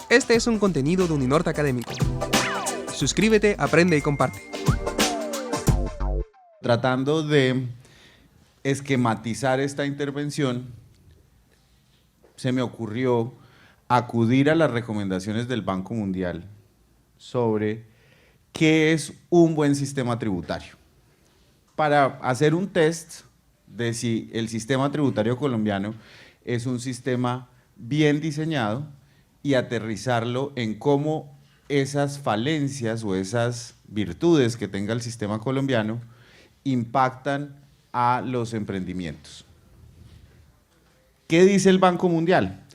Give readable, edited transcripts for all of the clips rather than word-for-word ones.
Este es un contenido de Uninorte Académico. Suscríbete, aprende y comparte. Tratando de esquematizar esta intervención, se me ocurrió acudir a las recomendaciones del Banco Mundial sobre qué es un buen sistema tributario, para hacer un test de si el sistema tributario colombiano es un sistema bien diseñado y aterrizarlo en cómo esas falencias o esas virtudes que tenga el sistema colombiano impactan a los emprendimientos. ¿Qué dice el Banco Mundial?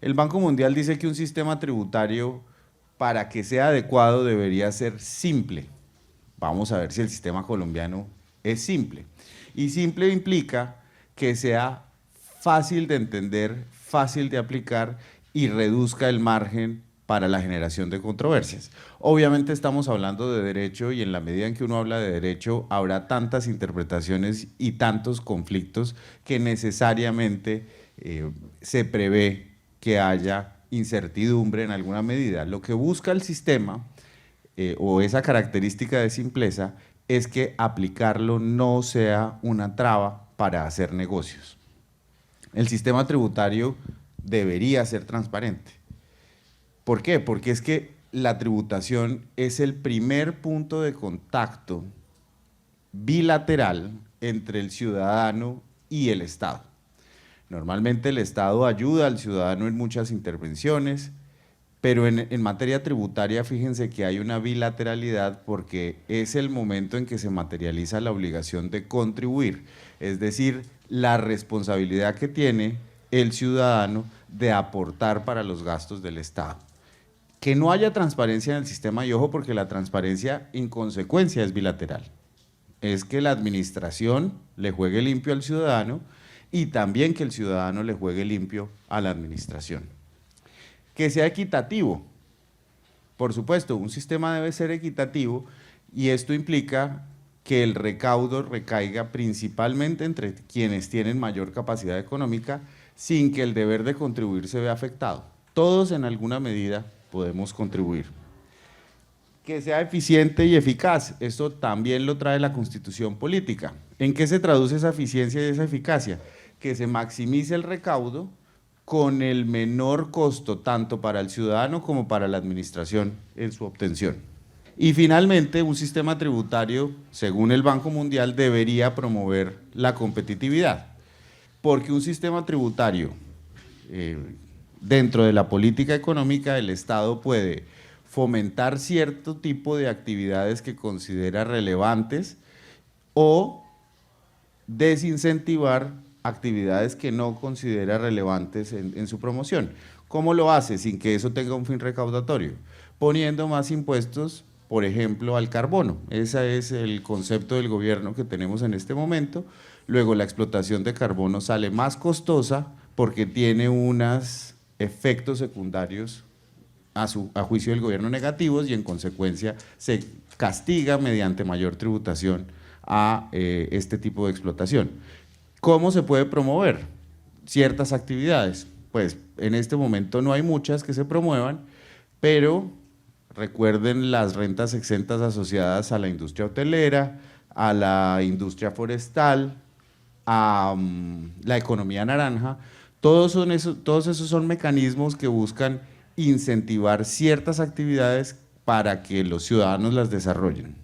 El Banco Mundial dice que un sistema tributario, para que sea adecuado, debería ser simple. Vamos a ver si el sistema colombiano es simple. Y simple implica que sea fácil de entender, fácil de aplicar y reduzca el margen para la generación de controversias. Obviamente estamos hablando de derecho y en la medida en que uno habla de derecho habrá tantas interpretaciones y tantos conflictos que necesariamente se prevé que haya incertidumbre en alguna medida. Lo que busca el sistema o esa característica de simpleza es que aplicarlo no sea una traba para hacer negocios. El sistema tributario debería ser transparente. ¿Por qué? Porque es que la tributación es el primer punto de contacto bilateral entre el ciudadano y el Estado. Normalmente el Estado ayuda al ciudadano en muchas intervenciones, pero en materia tributaria fíjense que hay una bilateralidad porque es el momento en que se materializa la obligación de contribuir, es decir, la responsabilidad que tiene el ciudadano de aportar para los gastos del Estado. Que no haya transparencia en el sistema, y ojo porque la transparencia en consecuencia es bilateral, es que la administración le juegue limpio al ciudadano y también que el ciudadano le juegue limpio a la administración. Que sea equitativo, por supuesto, un sistema debe ser equitativo y esto implica que el recaudo recaiga principalmente entre quienes tienen mayor capacidad económica sin que el deber de contribuir se vea afectado. Todos en alguna medida podemos contribuir. Que sea eficiente y eficaz, esto también lo trae la Constitución política. ¿En qué se traduce esa eficiencia y esa eficacia? Que se maximice el recaudo con el menor costo tanto para el ciudadano como para la administración en su obtención. Y finalmente, un sistema tributario, según el Banco Mundial, debería promover la competitividad, porque un sistema tributario dentro de la política económica del Estado puede fomentar cierto tipo de actividades que considera relevantes o desincentivar actividades que no considera relevantes en su promoción. ¿Cómo lo hace sin que eso tenga un fin recaudatorio? Poniendo más impuestos, por ejemplo, al carbono. Ese es el concepto del gobierno que tenemos en este momento. Luego la explotación de carbono sale más costosa porque tiene unos efectos secundarios a juicio del gobierno negativos y en consecuencia se castiga mediante mayor tributación a este tipo de explotación. ¿Cómo se puede promover ciertas actividades? Pues en este momento no hay muchas que se promuevan, pero recuerden las rentas exentas asociadas a la industria hotelera, a la industria forestal, a la economía naranja. Todos esos son mecanismos que buscan incentivar ciertas actividades para que los ciudadanos las desarrollen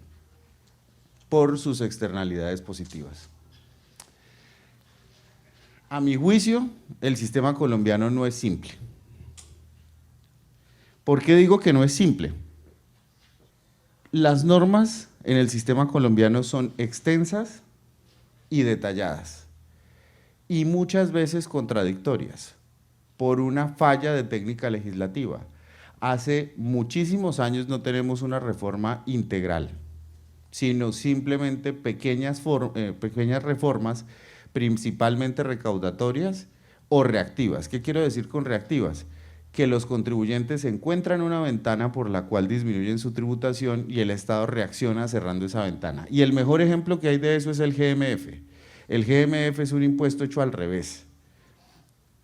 por sus externalidades positivas. A mi juicio, el sistema colombiano no es simple. ¿Por qué digo que no es simple? Las normas en el sistema colombiano son extensas y detalladas y muchas veces contradictorias por una falla de técnica legislativa. Hace muchísimos años no tenemos una reforma integral, sino simplemente pequeñas reformas, principalmente recaudatorias o reactivas. ¿Qué quiero decir con reactivas? Que los contribuyentes encuentran una ventana por la cual disminuyen su tributación y el Estado reacciona cerrando esa ventana. Y el mejor ejemplo que hay de eso es el GMF. El GMF es un impuesto hecho al revés.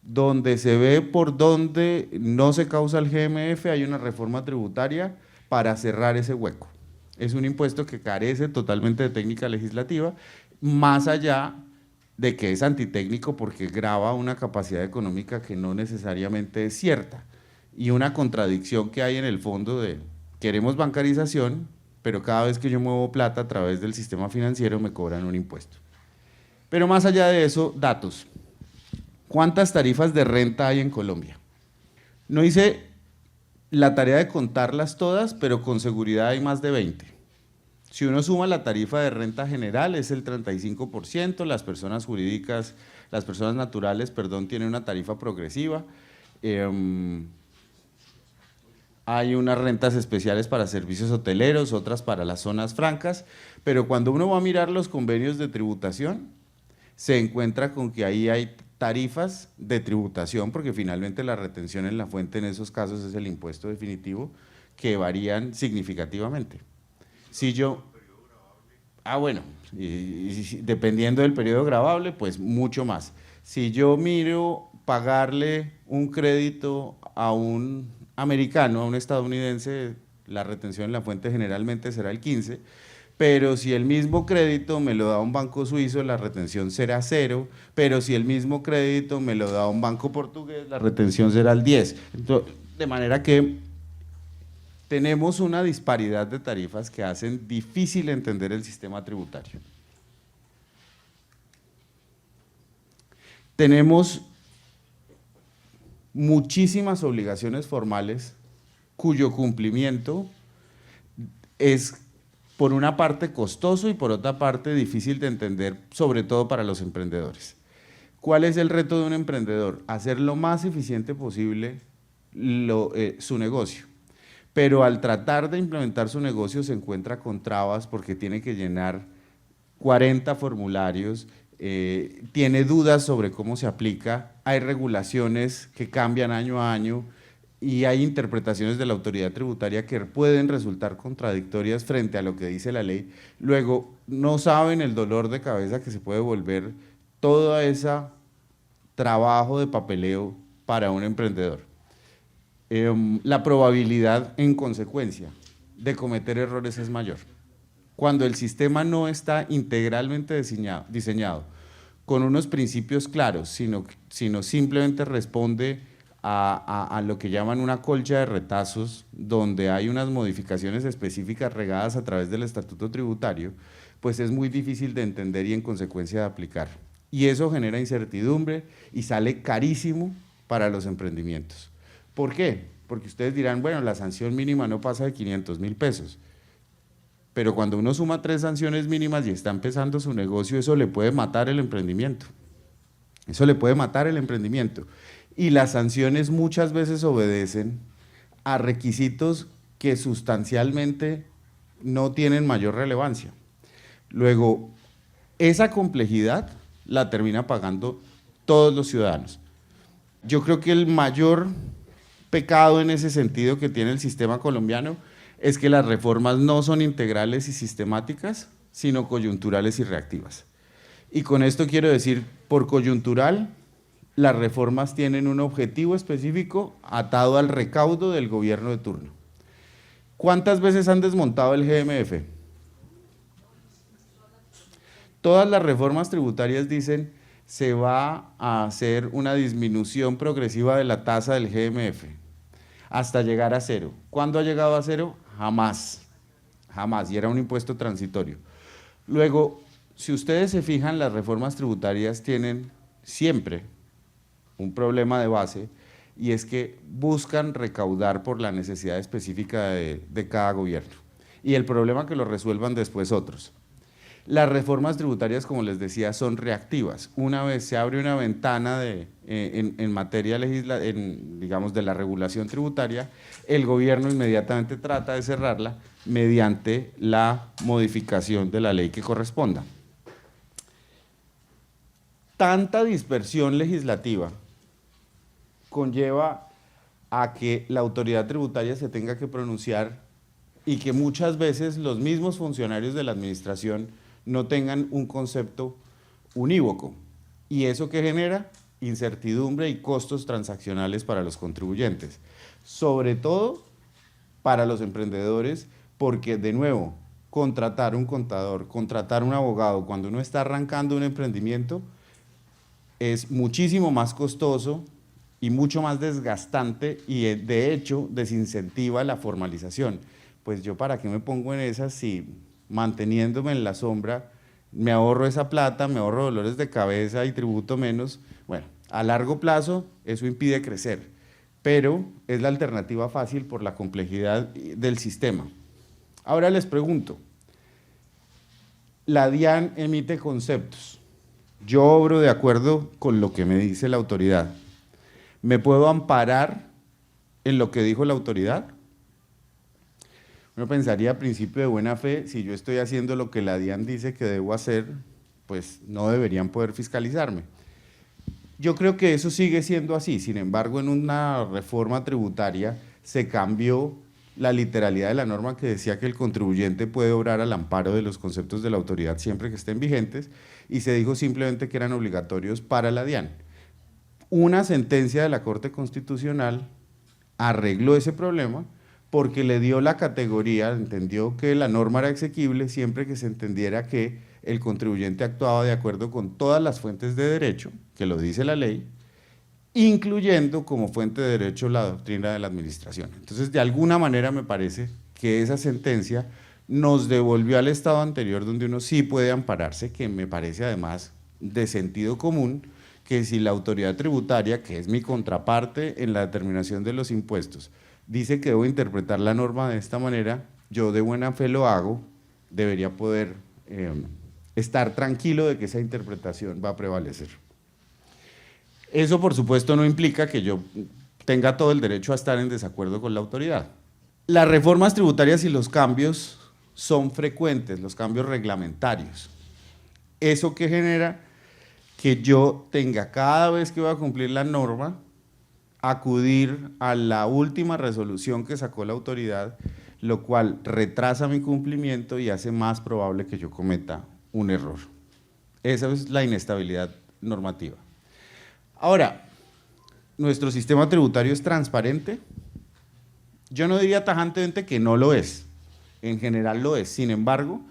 donde se ve por dónde no se causa el GMF, hay una reforma tributaria para cerrar ese hueco. Es un impuesto que carece totalmente de técnica legislativa, más allá de que es antitécnico porque grava una capacidad económica que no necesariamente es cierta, y una contradicción que hay en el fondo de queremos bancarización, pero cada vez que yo muevo plata a través del sistema financiero me cobran un impuesto. Pero más allá de eso, datos. ¿Cuántas tarifas de renta hay en Colombia? No hice la tarea de contarlas todas, pero con seguridad hay más de 20. Si uno suma la tarifa de renta general es el 35%, las personas jurídicas, las personas naturales, perdón, tienen una tarifa progresiva. Hay unas rentas especiales para servicios hoteleros, otras para las zonas francas, pero cuando uno va a mirar los convenios de tributación, se encuentra con que ahí hay tarifas de tributación, porque finalmente la retención en la fuente en esos casos es el impuesto definitivo, que varían significativamente. Si yo, bueno, y dependiendo del periodo gravable, pues mucho más. Si yo miro pagarle un crédito a un americano, a un estadounidense, la retención en la fuente generalmente será el 15%, pero si el mismo crédito me lo da un banco suizo, la retención será 0%, pero si el mismo crédito me lo da un banco portugués, la retención será el 10%. Entonces, de manera que tenemos una disparidad de tarifas que hacen difícil entender el sistema tributario. Tenemos muchísimas obligaciones formales cuyo cumplimiento es por una parte costoso y por otra parte difícil de entender, sobre todo para los emprendedores. ¿Cuál es el reto de un emprendedor? Hacer lo más eficiente posible su negocio, pero al tratar de implementar su negocio se encuentra con trabas porque tiene que llenar 40 formularios, tiene dudas sobre cómo se aplica, hay regulaciones que cambian año a año, y hay interpretaciones de la autoridad tributaria que pueden resultar contradictorias frente a lo que dice la ley. Luego, no saben el dolor de cabeza que se puede volver todo ese trabajo de papeleo para un emprendedor. La probabilidad, en consecuencia, de cometer errores es mayor. Cuando el sistema no está integralmente diseñado con unos principios claros, sino simplemente responde a lo que llaman una colcha de retazos, donde hay unas modificaciones específicas regadas a través del estatuto tributario, pues es muy difícil de entender y en consecuencia de aplicar. Y eso genera incertidumbre y sale carísimo para los emprendimientos. ¿Por qué? Porque ustedes dirán, bueno, la sanción mínima no pasa de 500.000 pesos, pero cuando uno suma 3 sanciones mínimas y está empezando su negocio, eso le puede matar el emprendimiento. Eso le puede matar el emprendimiento. Y las sanciones muchas veces obedecen a requisitos que sustancialmente no tienen mayor relevancia. Luego, esa complejidad la termina pagando todos los ciudadanos. Yo creo que el mayor pecado en ese sentido que tiene el sistema colombiano es que las reformas no son integrales y sistemáticas, sino coyunturales y reactivas. Y con esto quiero decir, por coyuntural, las reformas tienen un objetivo específico atado al recaudo del gobierno de turno. ¿Cuántas veces han desmontado el GMF? Todas las reformas tributarias dicen se va a hacer una disminución progresiva de la tasa del GMF hasta llegar a 0. ¿Cuándo ha llegado a 0? Jamás, jamás, y era un impuesto transitorio. Luego, si ustedes se fijan, las reformas tributarias tienen siempre un problema de base, y es que buscan recaudar por la necesidad específica de cada gobierno, y el problema que lo resuelvan después otros. Las reformas tributarias, como les decía, son reactivas. Una vez se abre una ventana en materia digamos, de la regulación tributaria, el gobierno inmediatamente trata de cerrarla mediante la modificación de la ley que corresponda. Tanta dispersión legislativa conlleva a que la autoridad tributaria se tenga que pronunciar y que muchas veces los mismos funcionarios de la administración no tengan un concepto unívoco. ¿Y eso qué genera? incertidumbre y costos transaccionales para los contribuyentes, sobre todo para los emprendedores, porque de nuevo, contratar un contador, contratar un abogado cuando uno está arrancando un emprendimiento es muchísimo más costoso y mucho más desgastante y de hecho desincentiva la formalización. Pues yo para qué me pongo en esas si manteniéndome en la sombra me ahorro esa plata, me ahorro dolores de cabeza y tributo menos. Bueno, a largo plazo eso impide crecer, pero es la alternativa fácil por la complejidad del sistema. Ahora les pregunto, la DIAN emite conceptos. Yo obro de acuerdo con lo que me dice la autoridad. ¿Me puedo amparar en lo que dijo la autoridad? Uno pensaría a principio de buena fe, si yo estoy haciendo lo que la DIAN dice que debo hacer, pues no deberían poder fiscalizarme. Yo creo que eso sigue siendo así, sin embargo, en una reforma tributaria se cambió la literalidad de la norma que decía que el contribuyente puede obrar al amparo de los conceptos de la autoridad siempre que estén vigentes y se dijo simplemente que eran obligatorios para la DIAN. Una sentencia de la Corte Constitucional arregló ese problema porque le dio la categoría, entendió que la norma era exequible siempre que se entendiera que el contribuyente actuaba de acuerdo con todas las fuentes de derecho, que lo dice la ley, incluyendo como fuente de derecho la doctrina de la administración. Entonces, de alguna manera me parece que esa sentencia nos devolvió al estado anterior donde uno sí puede ampararse, que me parece además de sentido común, que si la autoridad tributaria, que es mi contraparte en la determinación de los impuestos, dice que debo interpretar la norma de esta manera, yo de buena fe lo hago, debería poder estar tranquilo de que esa interpretación va a prevalecer. Eso, por supuesto, no implica que yo tenga todo el derecho a estar en desacuerdo con la autoridad. Las reformas tributarias y los cambios son frecuentes, los cambios reglamentarios. ¿Eso qué genera? Que yo tenga cada vez que voy a cumplir la norma, acudir a la última resolución que sacó la autoridad, lo cual retrasa mi cumplimiento y hace más probable que yo cometa un error. Esa es la inestabilidad normativa. Ahora, ¿nuestro sistema tributario es transparente? Yo no diría tajantemente que no lo es, en general lo es, sin embargo,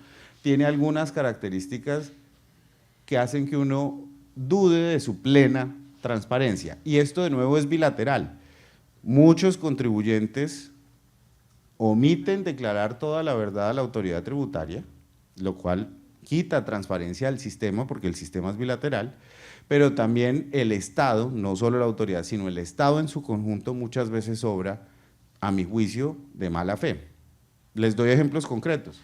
tiene algunas características que hacen que uno dude de su plena transparencia, y esto de nuevo es bilateral. Muchos contribuyentes omiten declarar toda la verdad a la autoridad tributaria, lo cual quita transparencia al sistema porque el sistema es bilateral, pero también el Estado, no solo la autoridad, sino el Estado en su conjunto muchas veces obra, a mi juicio, de mala fe. Les doy ejemplos concretos.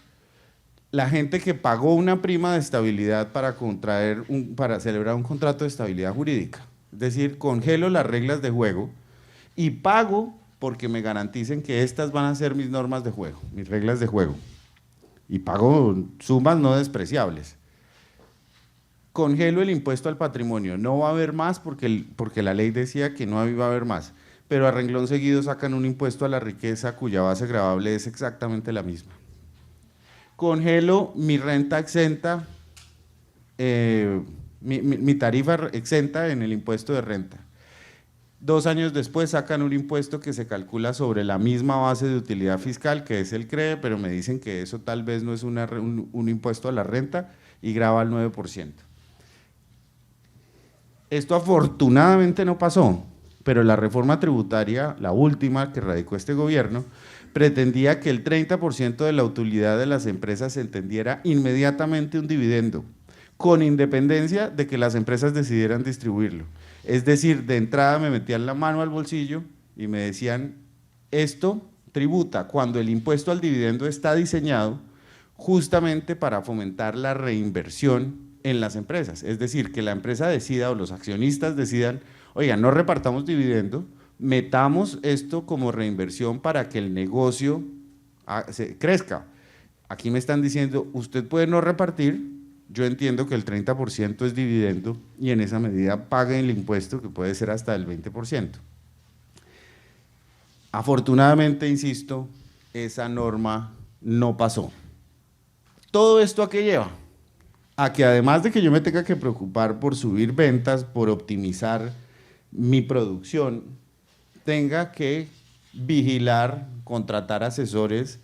La gente que pagó una prima de estabilidad para celebrar un contrato de estabilidad jurídica, es decir, congelo las reglas de juego y pago porque me garanticen que estas van a ser mis normas de juego, mis reglas de juego, y pago sumas no despreciables. Congelo el impuesto al patrimonio, no va a haber más porque la ley decía que no iba a haber más, pero a renglón seguido sacan un impuesto a la riqueza cuya base gravable es exactamente la misma. Congelo mi renta exenta, mi tarifa exenta en el impuesto de renta. 2 años después sacan un impuesto que se calcula sobre la misma base de utilidad fiscal que es el CREE, pero me dicen que eso tal vez no es un impuesto a la renta y grava al 9%. Esto afortunadamente no pasó, pero la reforma tributaria, la última que radicó este gobierno, pretendía que el 30% de la utilidad de las empresas se entendiera inmediatamente un dividendo, con independencia de que las empresas decidieran distribuirlo. Es decir, de entrada me metían la mano al bolsillo y me decían, esto tributa cuando el impuesto al dividendo está diseñado justamente para fomentar la reinversión en las empresas. Es decir, que la empresa decida o los accionistas decidan, oiga, no repartamos dividendo, metamos esto como reinversión para que el negocio crezca. Aquí me están diciendo, usted puede no repartir, yo entiendo que el 30% es dividendo y en esa medida paguen el impuesto que puede ser hasta el 20%. Afortunadamente, insisto, esa norma no pasó. ¿Todo esto a qué lleva? a que además de que yo me tenga que preocupar por subir ventas, por optimizar mi producción, tenga que vigilar, contratar asesores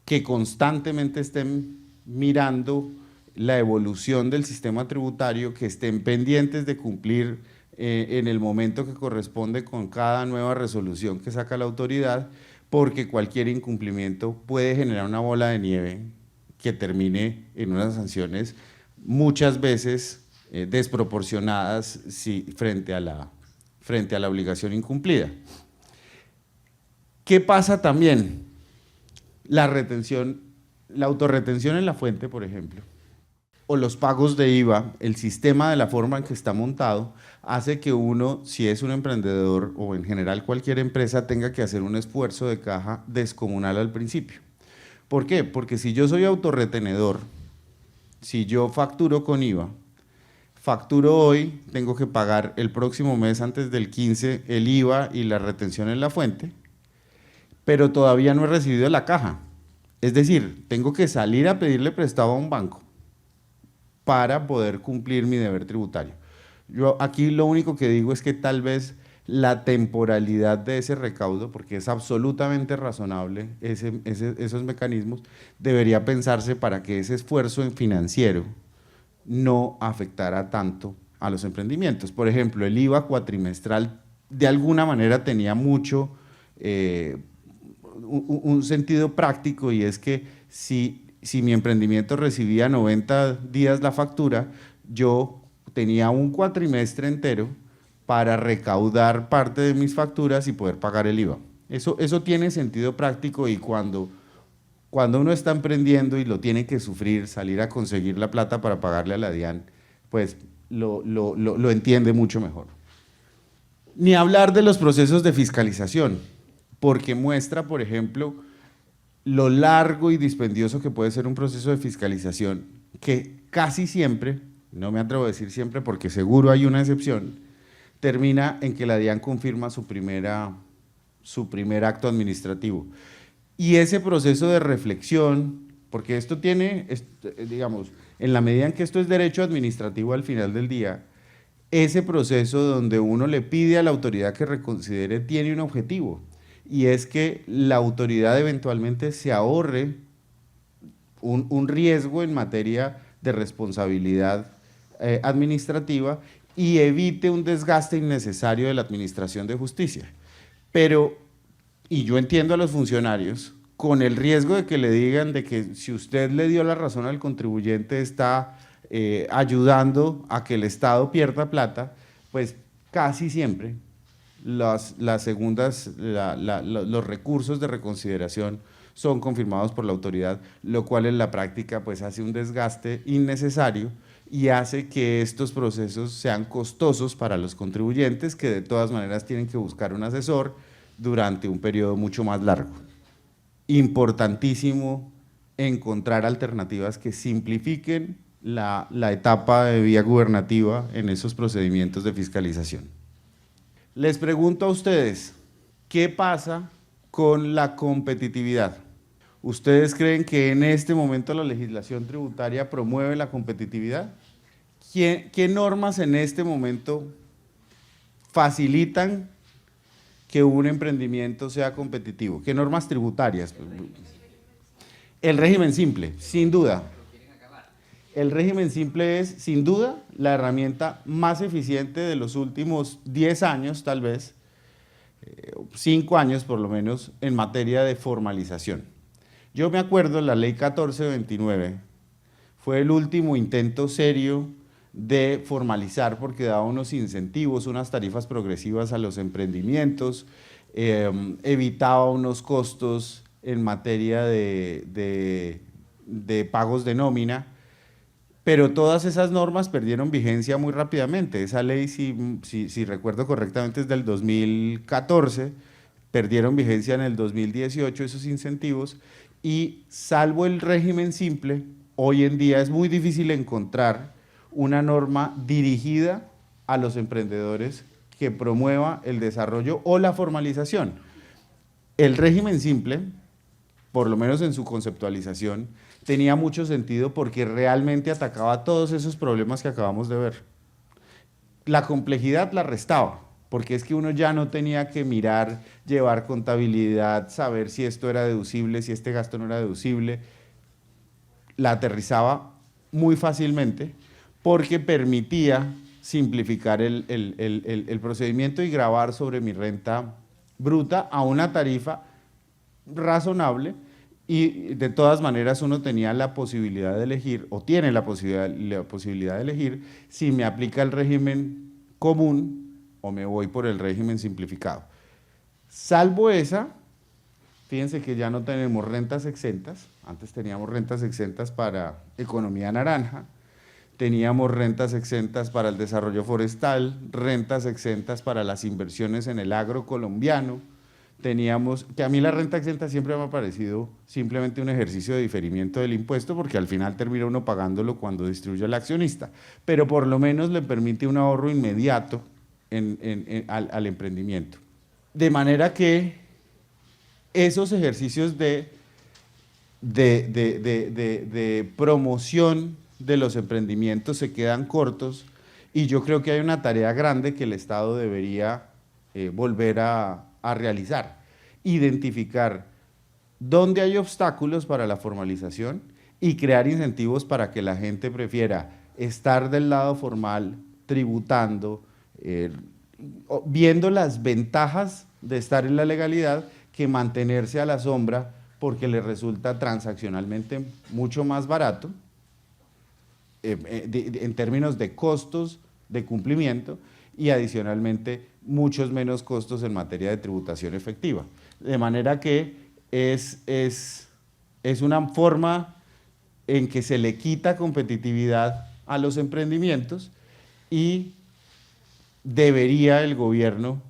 que constantemente estén mirando la evolución del sistema tributario, que estén pendientes de cumplir en el momento que corresponde con cada nueva resolución que saca la autoridad, porque cualquier incumplimiento puede generar una bola de nieve que termine en unas sanciones muchas veces desproporcionadas frente a la obligación incumplida. ¿Qué pasa también? La retención, la autorretención en la fuente, por ejemplo, o los pagos de IVA, el sistema de la forma en que está montado, hace que uno, si es un emprendedor o en general cualquier empresa, tenga que hacer un esfuerzo de caja descomunal al principio. ¿Por qué? Porque si yo soy autorretenedor, si yo facturo con IVA, facturo hoy, tengo que pagar el próximo mes antes del 15 el IVA y la retención en la fuente, pero todavía no he recibido la caja. Es decir, tengo que salir a pedirle prestado a un banco para poder cumplir mi deber tributario. Yo aquí lo único que digo es que tal vez la temporalidad de ese recaudo, porque es absolutamente razonable esos mecanismos, debería pensarse para que ese esfuerzo financiero no afectara tanto a los emprendimientos. Por ejemplo, el IVA cuatrimestral de alguna manera tenía mucho un sentido práctico, y es que si mi emprendimiento recibía 90 días la factura, yo tenía un cuatrimestre entero para recaudar parte de mis facturas y poder pagar el IVA. Eso tiene sentido práctico, y cuando uno está emprendiendo y lo tiene que sufrir, salir a conseguir la plata para pagarle a la DIAN, pues lo entiende mucho mejor. Ni hablar de los procesos de fiscalización, porque muestra, por ejemplo, lo largo y dispendioso que puede ser un proceso de fiscalización, que casi siempre, no me atrevo a decir siempre porque seguro hay una excepción, termina en que la DIAN confirma su primer acto administrativo. Y ese proceso de reflexión, porque esto tiene, digamos, en la medida en que esto es derecho administrativo al final del día, ese proceso donde uno le pide a la autoridad que reconsidere tiene un objetivo, y es que la autoridad eventualmente se ahorre un riesgo en materia de responsabilidad administrativa y evite un desgaste innecesario de la administración de justicia. Pero, y yo entiendo a los funcionarios, con el riesgo de que le digan de que si usted le dio la razón al contribuyente está ayudando a que el Estado pierda plata, pues casi siempre los recursos de reconsideración son confirmados por la autoridad, lo cual en la práctica pues hace un desgaste innecesario y hace que estos procesos sean costosos para los contribuyentes, que de todas maneras tienen que buscar un asesor durante un periodo mucho más largo. Importantísimo encontrar alternativas que simplifiquen la etapa de vía gubernativa en esos procedimientos de fiscalización. Les pregunto a ustedes, ¿qué pasa con la competitividad? ¿Ustedes creen que en este momento la legislación tributaria promueve la competitividad? ¿Qué normas en este momento facilitan que un emprendimiento sea competitivo? ¿Qué normas tributarias? El régimen simple, sin duda. El régimen simple es, sin duda, la herramienta más eficiente de los últimos 10 años, tal vez, 5 años por lo menos, en materia de formalización. Yo me acuerdo, la ley 1429 fue el último intento serio de formalizar, porque daba unos incentivos, unas tarifas progresivas a los emprendimientos, evitaba unos costos en materia de pagos de nómina, pero todas esas normas perdieron vigencia muy rápidamente. Esa ley, si recuerdo correctamente, es del 2014, perdieron vigencia en el 2018 esos incentivos, y salvo el régimen simple, hoy en día es muy difícil encontrar una norma dirigida a los emprendedores que promueva el desarrollo o la formalización. El régimen simple por lo menos en su conceptualización, tenía mucho sentido porque realmente atacaba todos esos problemas que acabamos de ver. La complejidad la restaba, porque es que uno ya no tenía que mirar, llevar contabilidad, saber si esto era deducible, si este gasto no era deducible. La aterrizaba muy fácilmente porque permitía simplificar el procedimiento y gravar sobre mi renta bruta a una tarifa razonable, y de todas maneras uno tenía la posibilidad de elegir, o tiene la posibilidad de elegir, si me aplica el régimen común o me voy por el régimen simplificado. Salvo esa, fíjense que ya no tenemos rentas exentas. Antes teníamos rentas exentas para economía naranja, teníamos rentas exentas para el desarrollo forestal, rentas exentas para las inversiones en el agro colombiano. Teníamos, que a mí la renta exenta siempre me ha parecido simplemente un ejercicio de diferimiento del impuesto, porque al final termina uno pagándolo cuando distribuye al accionista, pero por lo menos le permite un ahorro inmediato al emprendimiento. De manera que esos ejercicios de promoción de los emprendimientos se quedan cortos, y yo creo que hay una tarea grande que el Estado debería volver a realizar: identificar dónde hay obstáculos para la formalización y crear incentivos para que la gente prefiera estar del lado formal, tributando, viendo las ventajas de estar en la legalidad, que mantenerse a la sombra, porque le resulta transaccionalmente mucho más barato en términos de costos de cumplimiento, y adicionalmente muchos menos costos en materia de tributación efectiva. De manera que es una forma en que se le quita competitividad a los emprendimientos, y debería el gobierno,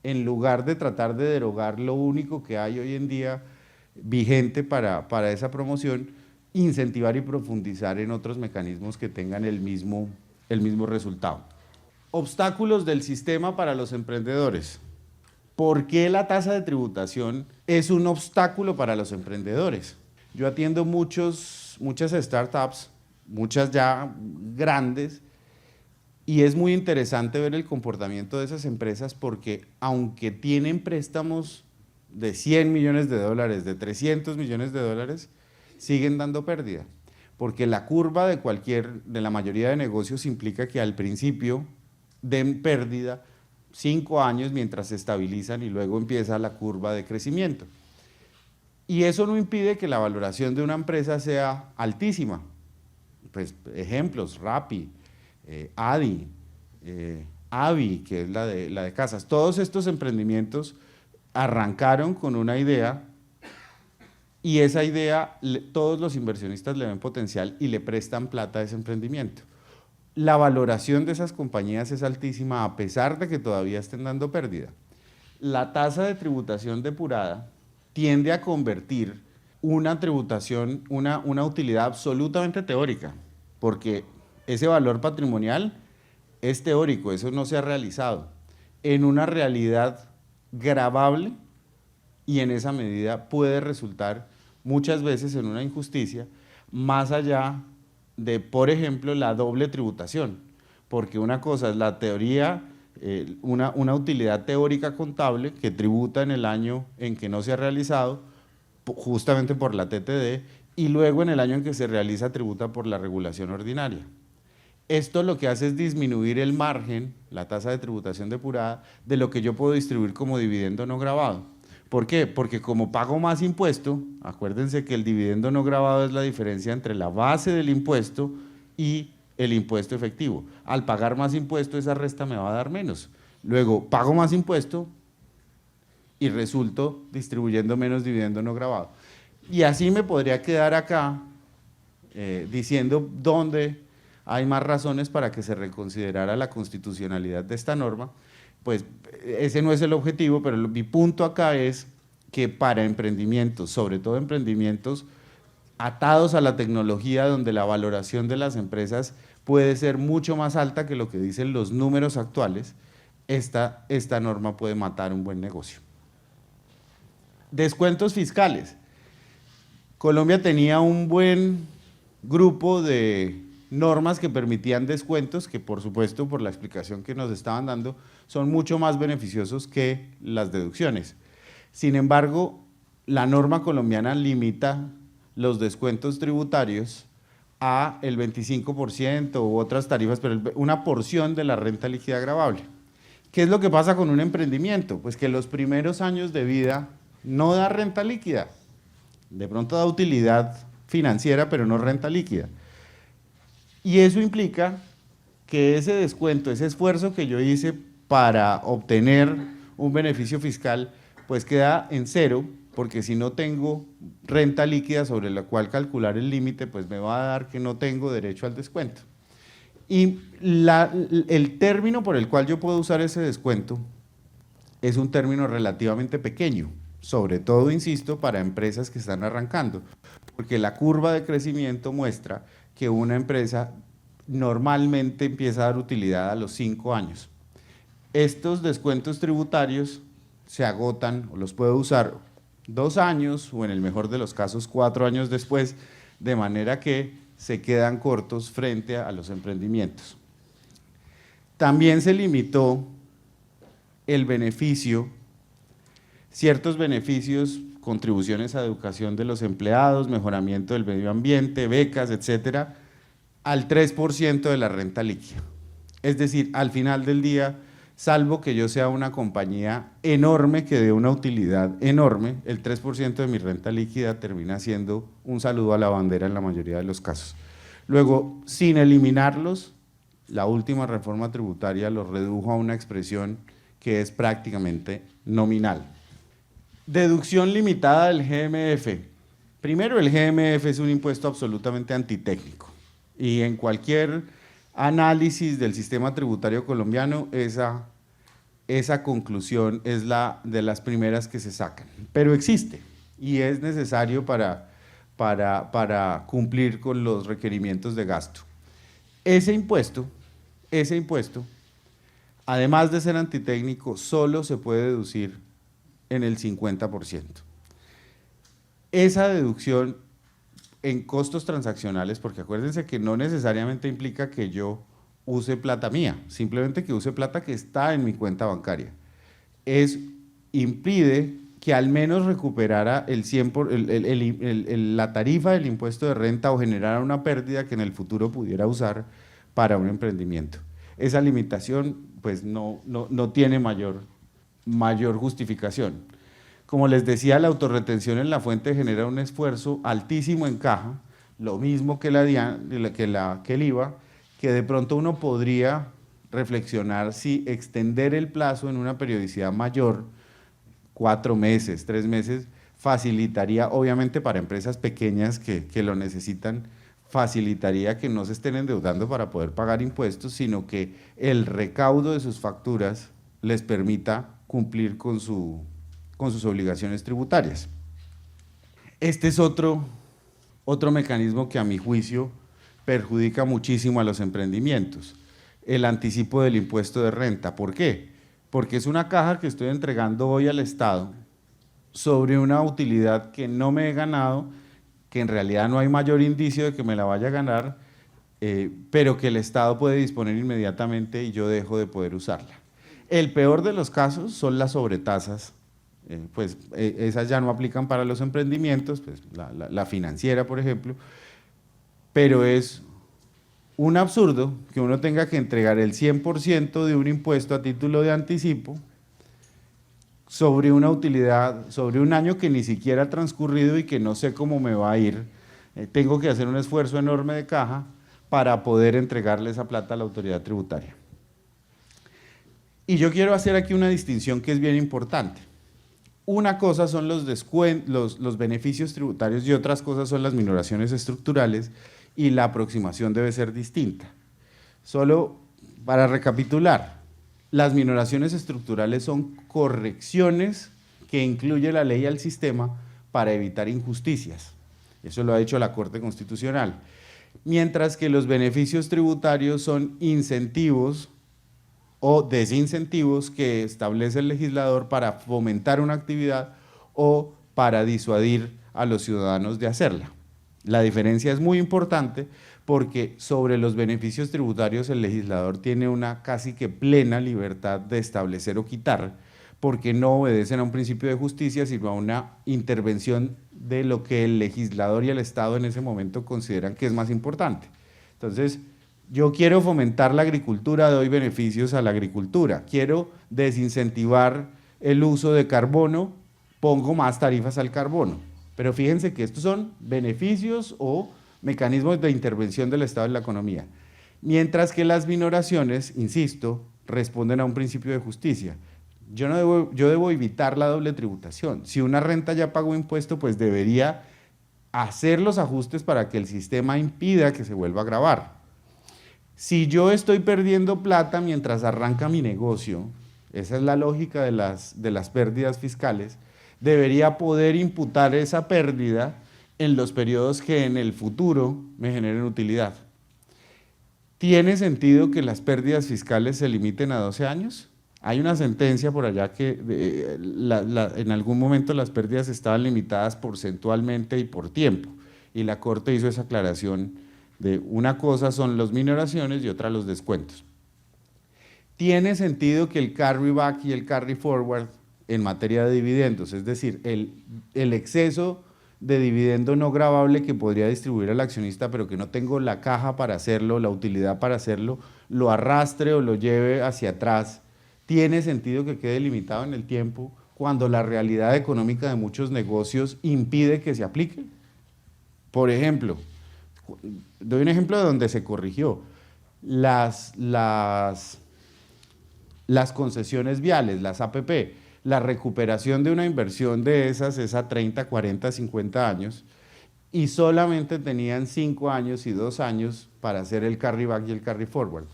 en lugar de tratar de derogar lo único que hay hoy en día vigente para esa promoción, incentivar y profundizar en otros mecanismos que tengan el mismo resultado. Obstáculos del sistema para los emprendedores. ¿Por qué la tasa de tributación es un obstáculo para los emprendedores? Yo atiendo muchas startups, muchas ya grandes, y es muy interesante ver el comportamiento de esas empresas, porque aunque tienen préstamos de 100 millones de dólares, de 300 millones de dólares, siguen dando pérdida, porque la curva de la mayoría de negocios implica que al principio den pérdida 5 años mientras se estabilizan, y luego empieza la curva de crecimiento. Y eso no impide que la valoración de una empresa sea altísima. Pues ejemplos: Rappi, Adi, Avi, que es la de casas. Todos estos emprendimientos arrancaron con una idea, y esa idea todos los inversionistas le ven potencial y le prestan plata a ese emprendimiento. La valoración de esas compañías es altísima a pesar de que todavía estén dando pérdida. La tasa de tributación depurada tiende a convertir una tributación, una utilidad absolutamente teórica, porque ese valor patrimonial es teórico, eso no se ha realizado, en una realidad gravable, y en esa medida puede resultar muchas veces en una injusticia, más allá de, por ejemplo, la doble tributación, porque una cosa es la teoría, una utilidad teórica contable que tributa en el año en que no se ha realizado, justamente por la TTD, y luego en el año en que se realiza tributa por la regulación ordinaria. Esto lo que hace es disminuir el margen, la tasa de tributación depurada, de lo que yo puedo distribuir como dividendo no gravado. ¿Por qué? Porque como pago más impuesto, acuérdense que el dividendo no gravado es la diferencia entre la base del impuesto y el impuesto efectivo. Al pagar más impuesto, esa resta me va a dar menos. Luego pago más impuesto y resulto distribuyendo menos dividendo no gravado. Y así me podría quedar acá diciendo dónde hay más razones para que se reconsiderara la constitucionalidad de esta norma. Pues ese no es el objetivo, pero mi punto acá es que para emprendimientos, sobre todo emprendimientos atados a la tecnología, donde la valoración de las empresas puede ser mucho más alta que lo que dicen los números actuales, esta norma puede matar un buen negocio. Descuentos fiscales. Colombia tenía un buen grupo de normas que permitían descuentos, que por supuesto, por la explicación que nos estaban dando, son mucho más beneficiosos que las deducciones. Sin embargo, la norma colombiana limita los descuentos tributarios a el 25% u otras tarifas, pero una porción de la renta líquida gravable. ¿Qué es lo que pasa con un emprendimiento? Pues que los primeros años de vida no da renta líquida. De pronto da utilidad financiera, pero no renta líquida. Y eso implica que ese descuento, ese esfuerzo que yo hice para obtener un beneficio fiscal, pues queda en cero, porque si no tengo renta líquida sobre la cual calcular el límite, pues me va a dar que no tengo derecho al descuento. Y el término por el cual yo puedo usar ese descuento es un término relativamente pequeño, sobre todo, insisto, para empresas que están arrancando, porque la curva de crecimiento muestra que una empresa normalmente empieza a dar utilidad a los 5 años. Estos descuentos tributarios se agotan o los puedo usar 2 años o en el mejor de los casos 4 años después, de manera que se quedan cortos frente a los emprendimientos. También se limitó el beneficio, ciertos beneficios, contribuciones a educación de los empleados, mejoramiento del medio ambiente, becas, etcétera, al 3% de la renta líquida. Es decir, al final del día, salvo que yo sea una compañía enorme que dé una utilidad enorme, el 3% de mi renta líquida termina siendo un saludo a la bandera en la mayoría de los casos. Luego, sin eliminarlos, la última reforma tributaria los redujo a una expresión que es prácticamente nominal. Deducción limitada del GMF. Primero, el GMF es un impuesto absolutamente antitécnico y en cualquier análisis del sistema tributario colombiano esa conclusión es la de las primeras que se sacan, pero existe y es necesario para cumplir con los requerimientos de gasto. Ese impuesto, además de ser antitécnico, solo se puede deducir en el 50%. Esa deducción en costos transaccionales, porque acuérdense que no necesariamente implica que yo use plata mía, simplemente que use plata que está en mi cuenta bancaria, impide que al menos recuperara el 100%, la tarifa del impuesto de renta o generara una pérdida que en el futuro pudiera usar para un emprendimiento. Esa limitación pues no tiene mayor justificación. Como les decía, la autorretención en la fuente genera un esfuerzo altísimo en caja, lo mismo que el IVA, que de pronto uno podría reflexionar si extender el plazo en una periodicidad mayor, 4 meses, 3 meses, facilitaría, obviamente para empresas pequeñas que lo necesitan, facilitaría que no se estén endeudando para poder pagar impuestos, sino que el recaudo de sus facturas les permita cumplir con sus obligaciones tributarias. Este es otro mecanismo que a mi juicio perjudica muchísimo a los emprendimientos, el anticipo del impuesto de renta. ¿Por qué? Porque es una caja que estoy entregando hoy al Estado sobre una utilidad que no me he ganado, que en realidad no hay mayor indicio de que me la vaya a ganar, pero que el Estado puede disponer inmediatamente y yo dejo de poder usarla. El peor de los casos son las sobretasas, esas ya no aplican para los emprendimientos, pues la financiera, por ejemplo, pero es un absurdo que uno tenga que entregar el 100% de un impuesto a título de anticipo sobre una utilidad, sobre un año que ni siquiera ha transcurrido y que no sé cómo me va a ir. Tengo que hacer un esfuerzo enorme de caja para poder entregarle esa plata a la autoridad tributaria. Y yo quiero hacer aquí una distinción que es bien importante. Una cosa son los beneficios tributarios y otras cosas son las minoraciones estructurales, y la aproximación debe ser distinta. Solo para recapitular, las minoraciones estructurales son correcciones que incluye la ley al sistema para evitar injusticias. Eso lo ha dicho la Corte Constitucional. Mientras que los beneficios tributarios son incentivos o desincentivos que establece el legislador para fomentar una actividad o para disuadir a los ciudadanos de hacerla. La diferencia es muy importante porque sobre los beneficios tributarios el legislador tiene una casi que plena libertad de establecer o quitar, porque no obedecen a un principio de justicia, sino a una intervención de lo que el legislador y el Estado en ese momento consideran que es más importante. Entonces, yo quiero fomentar la agricultura, doy beneficios a la agricultura. Quiero desincentivar el uso de carbono, pongo más tarifas al carbono. Pero fíjense que estos son beneficios o mecanismos de intervención del Estado en la economía. Mientras que las minoraciones, insisto, responden a un principio de justicia. Yo debo evitar la doble tributación. Si una renta ya pagó impuesto, pues debería hacer los ajustes para que el sistema impida que se vuelva a gravar. Si yo estoy perdiendo plata mientras arranca mi negocio, esa es la lógica de las pérdidas fiscales, debería poder imputar esa pérdida en los periodos que en el futuro me generen utilidad. ¿Tiene sentido que las pérdidas fiscales se limiten a 12 años? Hay una sentencia por allá que en algún momento las pérdidas estaban limitadas porcentualmente y por tiempo, y la Corte hizo esa aclaración de una cosa son las minoraciones y otra los descuentos. ¿Tiene sentido que el carry back y el carry forward en materia de dividendos, es decir, el exceso de dividendo no gravable que podría distribuir al accionista, pero que no tengo la caja para hacerlo, la utilidad para hacerlo, lo arrastre o lo lleve hacia atrás? ¿Tiene sentido que quede limitado en el tiempo cuando la realidad económica de muchos negocios impide que se aplique? Por ejemplo, doy un ejemplo de donde se corrigió. Las concesiones viales, las APP, la recuperación de una inversión de esas es a 30, 40, 50 años y solamente tenían 5 años y 2 años para hacer el carry back y el carry forward.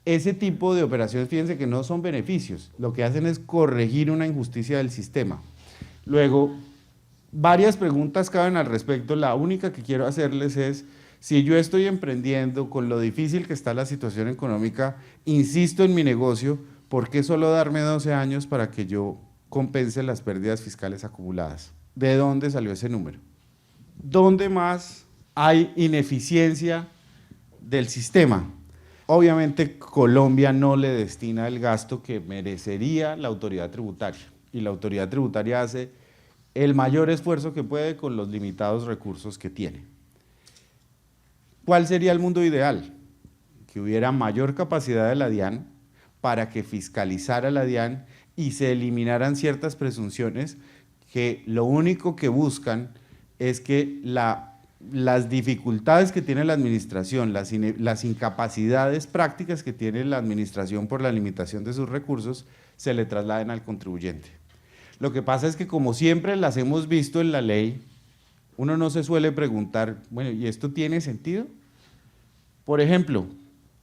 Ese tipo de operaciones, fíjense que no son beneficios, lo que hacen es corregir una injusticia del sistema. Luego, varias preguntas caben al respecto, la única que quiero hacerles es, si yo estoy emprendiendo con lo difícil que está la situación económica, insisto en mi negocio, ¿por qué solo darme 12 años para que yo compense las pérdidas fiscales acumuladas? ¿De dónde salió ese número? ¿Dónde más hay ineficiencia del sistema? Obviamente Colombia no le destina el gasto que merecería la autoridad tributaria, y la autoridad tributaria hace el mayor esfuerzo que puede con los limitados recursos que tiene. ¿Cuál sería el mundo ideal? Que hubiera mayor capacidad de la DIAN para que fiscalizara la DIAN y se eliminaran ciertas presunciones que lo único que buscan es que las dificultades que tiene la administración, las incapacidades prácticas que tiene la administración por la limitación de sus recursos, se le trasladen al contribuyente. Lo que pasa es que, como siempre las hemos visto en la ley, uno no se suele preguntar, bueno, ¿y esto tiene sentido? Por ejemplo,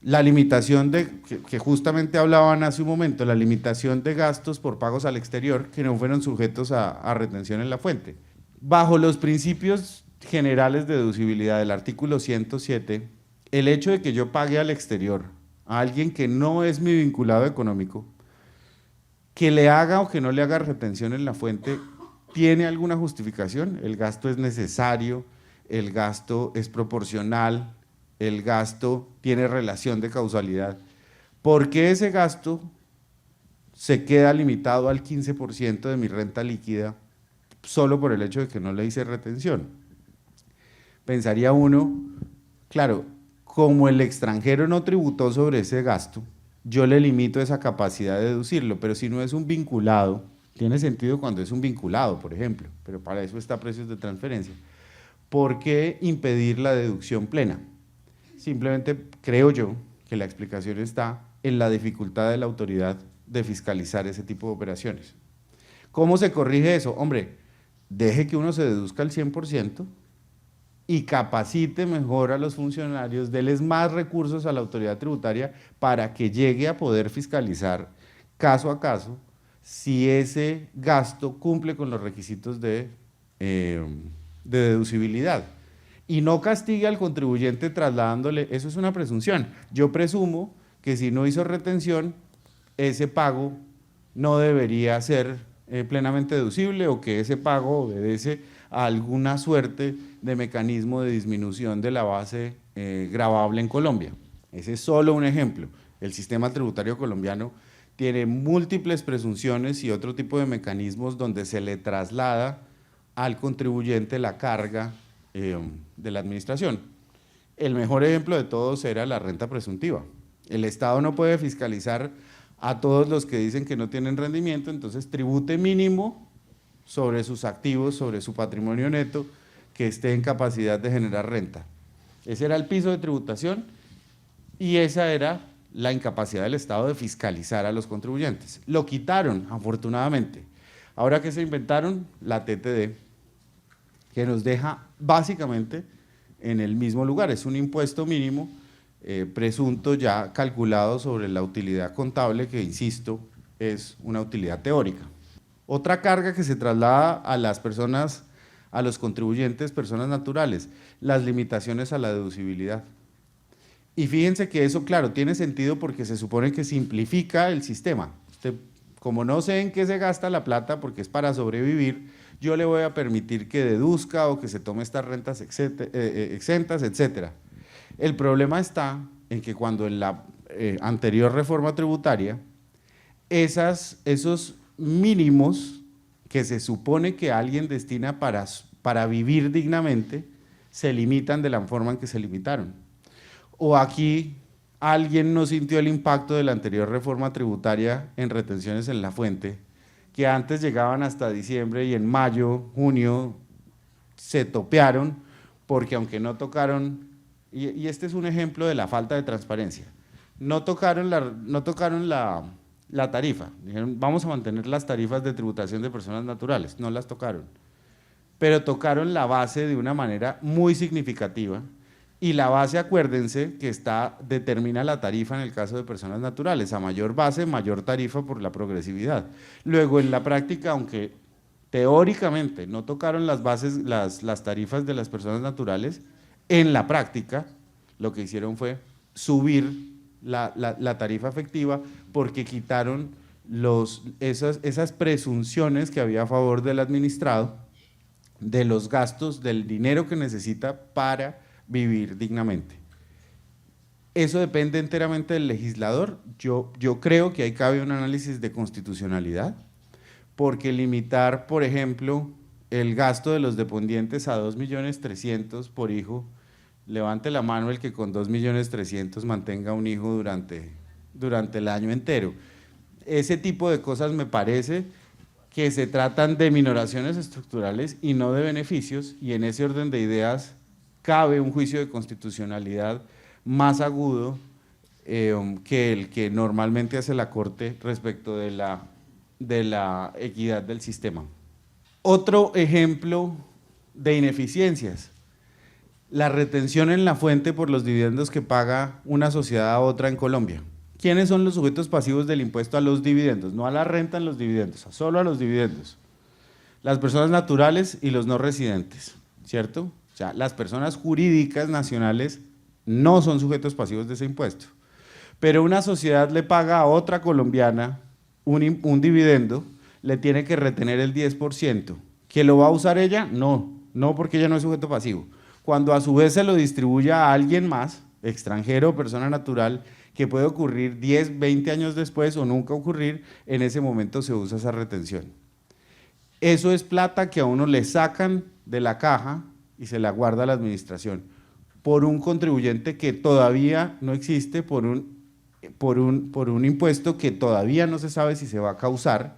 la limitación que justamente hablaban hace un momento, la limitación de gastos por pagos al exterior que no fueron sujetos a retención en la fuente. Bajo los principios generales de deducibilidad del artículo 107, el hecho de que yo pague al exterior a alguien que no es mi vinculado económico, que le haga o que no le haga retención en la fuente, ¿tiene alguna justificación? El gasto es necesario, el gasto es proporcional, el gasto tiene relación de causalidad. ¿Por qué ese gasto se queda limitado al 15% de mi renta líquida solo por el hecho de que no le hice retención? Pensaría uno, claro, como el extranjero no tributó sobre ese gasto, yo le limito esa capacidad de deducirlo, pero si no es un vinculado, tiene sentido cuando es un vinculado, por ejemplo, pero para eso está precios de transferencia. ¿Por qué impedir la deducción plena? Simplemente creo yo que la explicación está en la dificultad de la autoridad de fiscalizar ese tipo de operaciones. ¿Cómo se corrige eso? Hombre, deje que uno se deduzca al 100%, y capacite mejor a los funcionarios, déles más recursos a la autoridad tributaria para que llegue a poder fiscalizar caso a caso si ese gasto cumple con los requisitos de deducibilidad. Y no castigue al contribuyente trasladándole, eso es una presunción. Yo presumo que si no hizo retención, ese pago no debería ser plenamente deducible, o que ese pago obedece a alguna suerte de mecanismo de disminución de la base gravable en Colombia. Ese es solo un ejemplo. El sistema tributario colombiano tiene múltiples presunciones y otro tipo de mecanismos donde se le traslada al contribuyente la carga de la administración. El mejor ejemplo de todos era la renta presuntiva. El Estado no puede fiscalizar a todos los que dicen que no tienen rendimiento, entonces tribute mínimo sobre sus activos, sobre su patrimonio neto, que esté en capacidad de generar renta. Ese era el piso de tributación y esa era la incapacidad del Estado de fiscalizar a los contribuyentes. Lo quitaron, afortunadamente. Ahora que se inventaron, la TTD, que nos deja básicamente en el mismo lugar. Es un impuesto mínimo presunto ya calculado sobre la utilidad contable, que insisto, es una utilidad teórica. Otra carga que se traslada a las personas, a los contribuyentes, personas naturales, las limitaciones a la deducibilidad. Y fíjense que eso, claro, tiene sentido porque se supone que simplifica el sistema. Usted, como no sé en qué se gasta la plata porque es para sobrevivir, yo le voy a permitir que deduzca o que se tome estas rentas exentas, etc. El problema está en que cuando en la anterior reforma tributaria, esos mínimos que se supone que alguien destina para vivir dignamente, se limitan de la forma en que se limitaron. O aquí alguien no sintió el impacto de la anterior reforma tributaria en retenciones en la fuente, que antes llegaban hasta diciembre y en mayo, junio se topearon, porque aunque no tocaron, y este es un ejemplo de la falta de transparencia, no tocaron la tarifa, dijeron vamos a mantener las tarifas de tributación de personas naturales, no las tocaron, pero tocaron la base de una manera muy significativa. Y la base, acuérdense, que determina la tarifa en el caso de personas naturales. A mayor base, mayor tarifa por la progresividad. Luego, en la práctica, aunque teóricamente no tocaron las bases, las tarifas de las personas naturales, en la práctica lo que hicieron fue subir la tarifa efectiva porque quitaron esas presunciones que había a favor del administrado, de los gastos, del dinero que necesita para vivir dignamente. Eso depende enteramente del legislador. Yo creo que ahí cabe un análisis de constitucionalidad, porque limitar, por ejemplo, el gasto de los dependientes a 2.300.000 por hijo, levante la mano el que con 2.300.000 mantenga un hijo durante el año entero. Ese tipo de cosas me parece que se tratan de minoraciones estructurales y no de beneficios, y en ese orden de ideas cabe un juicio de constitucionalidad más agudo que el que normalmente hace la Corte respecto de la equidad del sistema. Otro ejemplo de ineficiencias, la retención en la fuente por los dividendos que paga una sociedad a otra en Colombia. ¿Quiénes son los sujetos pasivos del impuesto a los dividendos? No a la renta en los dividendos, solo a los dividendos. Las personas naturales y los no residentes, ¿cierto? O sea, las personas jurídicas nacionales no son sujetos pasivos de ese impuesto. Pero una sociedad le paga a otra colombiana un dividendo, le tiene que retener el 10%. ¿Que lo va a usar ella? No porque ella no es sujeto pasivo. Cuando a su vez se lo distribuya a alguien más, extranjero o persona natural, que puede ocurrir 10, 20 años después o nunca ocurrir, en ese momento se usa esa retención. Eso es plata que a uno le sacan de la caja y se la guarda la administración por un contribuyente que todavía no existe, por un impuesto que todavía no se sabe si se va a causar.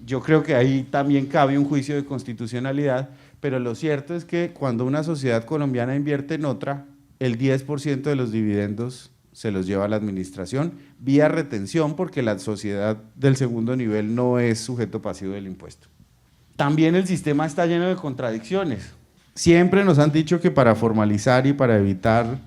Yo creo que ahí también cabe un juicio de constitucionalidad, pero lo cierto es que cuando una sociedad colombiana invierte en otra, el 10% de los dividendos se los lleva a la administración vía retención, porque la sociedad del segundo nivel no es sujeto pasivo del impuesto. También el sistema está lleno de contradicciones. Siempre nos han dicho que para formalizar y para evitar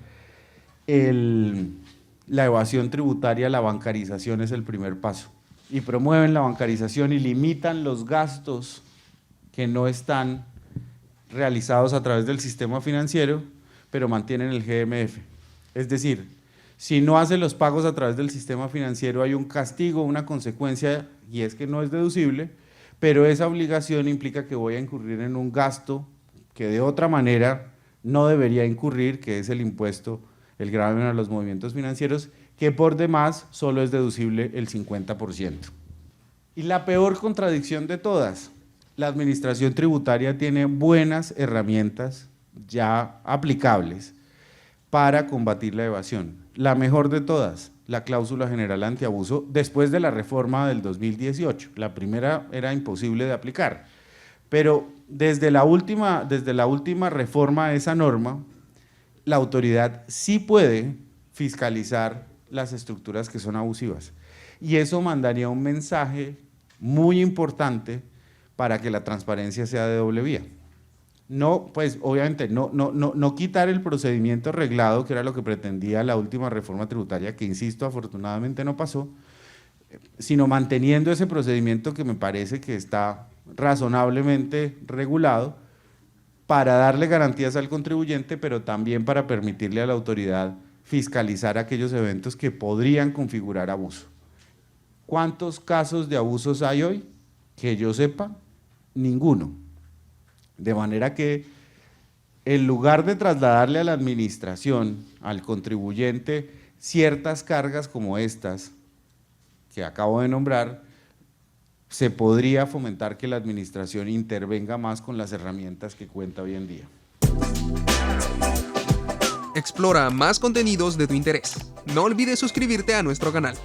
la evasión tributaria, la bancarización es el primer paso. Y promueven la bancarización y limitan los gastos que no están realizados a través del sistema financiero, pero mantienen el GMF. Es decir, si no hace los pagos a través del sistema financiero hay un castigo, una consecuencia, y es que no es deducible, pero esa obligación implica que voy a incurrir en un gasto que de otra manera no debería incurrir, que es el impuesto, el gravamen a los movimientos financieros, que por demás solo es deducible el 50%. Y la peor contradicción de todas, la administración tributaria tiene buenas herramientas ya aplicables para combatir la evasión. La mejor de todas, la cláusula general antiabuso, después de la reforma del 2018. La primera era imposible de aplicar, pero desde la última reforma a esa norma, la autoridad sí puede fiscalizar las estructuras que son abusivas. Y eso mandaría un mensaje muy importante para que la transparencia sea de doble vía. No, pues obviamente no quitar el procedimiento reglado, que era lo que pretendía la última reforma tributaria, que insisto, afortunadamente no pasó, sino manteniendo ese procedimiento que me parece que está razonablemente regulado para darle garantías al contribuyente, pero también para permitirle a la autoridad fiscalizar aquellos eventos que podrían configurar abuso. ¿Cuántos casos de abusos hay hoy? Que yo sepa, ninguno. De manera que, en lugar de trasladarle a la administración, al contribuyente, ciertas cargas como estas que acabo de nombrar, se podría fomentar que la administración intervenga más con las herramientas que cuenta hoy en día. Explora más contenidos de tu interés. No olvides suscribirte a nuestro canal.